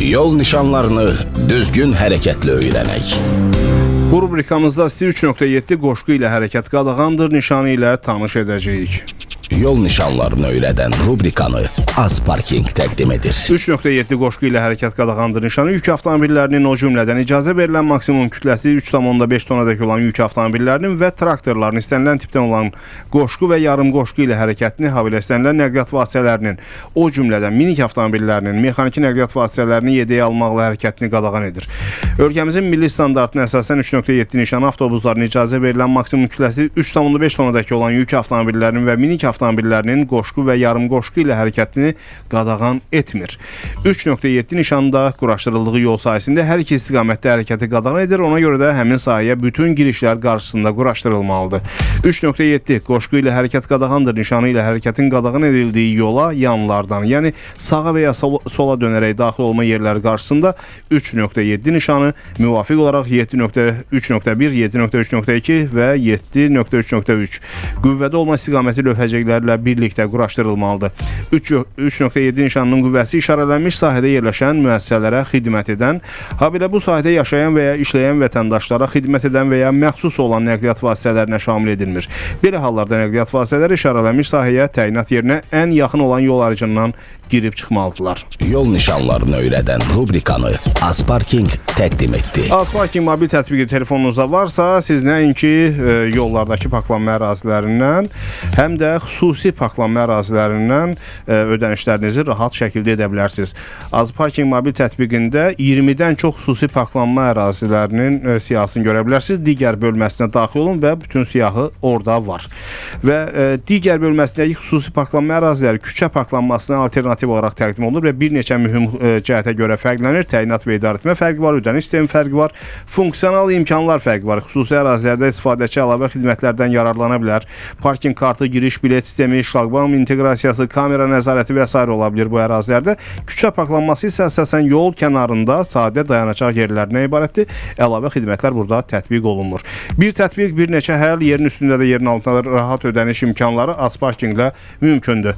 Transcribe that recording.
Yol nişanlarını düzgün hərəkətlə öyrənək. Bu rubrikamızda sizi 3.7 qoşqu ilə hərəkət qadağandır nişanı ilə tanış edəcəyik. Yol nişanlarını öyrədən rubrikanı Azparking təqdim edir. 3.7 qoşqu ilə hərəkət qadağandır nişanı yük avtomobillərinin, o cümlədən icazə verilən maksimum kütləsi 3,5 tonadək olan yük avtomobillərinin və traktorların istənilən tipdən olan qoşqu və yarım qoşqu ilə hərəkətini, habelə istənilən nəqliyyat vasitələrinin, o cümlədən minik avtomobillərinin, mexaniki nəqliyyat vasitələrini yedəyə almaqla hərəkətini qadağan edir. Ölkəmizin milli standartına əsasən 3.7 nişanı avtobusların icazə verilən maksimum kütləsi 3,5 tonadək olan yük avtomobillərinin və minik avtomobillərinin qoşqu və yarım qoşqu ilə hərəkətini qadağan etmir. 3.7 nişanda quraşdırıldığı yol sahəsində hər iki istiqamətdə hərəkəti qadağan edir. Ona görə də həmin sahəyə bütün girişlər qarşısında quraşdırılmalıdır. 3.7 qoşqu ilə hərəkət qadağandır nişanı ilə hərəkətin qadağan edildiyi yola yanlardan, yəni sağa və ya sola dönərək daxil olma yerləri qarşısında 3.7 nişanı müvafiq olaraq 7.3.1, 7.3.2 və 7.3.3 qüvvədə olma istiqaməti lövhəcəklərlə birlikdə quraşdırılmalıdır. 3.7 nişanının qüvvəsi işarələnmiş sahədə yerləşən müəssisələrə xidmət edən, habelə bu sahədə yaşayan və ya işləyən vətəndaşlara xidmət edən və ya məxsus olan nəqliyyat vasitələrinə şamil edilmir. Belə hallarda nəqliyyat vasitələri işarələnmiş sahəyə təyinat yerinə ən yaxın olan yol aracından girib çıxmalıdırlar. Yol nişanlarını öyrədən rubrikanı Azparking təqdim etdi. Azparking mobil tətbiqi telefonunuzda varsa, siz nəinki yollardakı parklanma ərazilərindən, həm də xüsusi parklanma ərazilərindən ödənişlərinizi rahat şəkildə edə bilərsiniz. Azparking mobil tətbiqində 20-dən çox xüsusi parklanma ərazilərinin siyahısını görə bilərsiniz. Digər bölməsinə daxil olun və bütün siyahı orada var. Və digər bölməsindəki xüsusi parklanma əraziləri küçə parklanmasına alternativ olaraq təqdim olunur və bir neçə mühüm cəhətə görə fərqlənir. Təyinat və idarəetmə fərqi var, ödəniş sistemi fərqi var, funksional imkanlar fərqi var. Xüsusi ərazilərdə istifadəçi əlavə xidmətlərdən yararlana bilər. Parking kartı, giriş bilet sistemi, şlaqbaum inteqrasiyası, kamera nəzarəti və s. ola bilir bu ərazilərdə. Küçə parklanması isə əsasən yol kənarında sadə dayanacaq yerlərinə ibarətdir. Əlavə xidmətlər burada tətbiq olunmur. Bir tətbiq, bir neçə həll, yerin üstündə də yerin altında rahat ödəniş imkanları Azparkinglə mümkündür.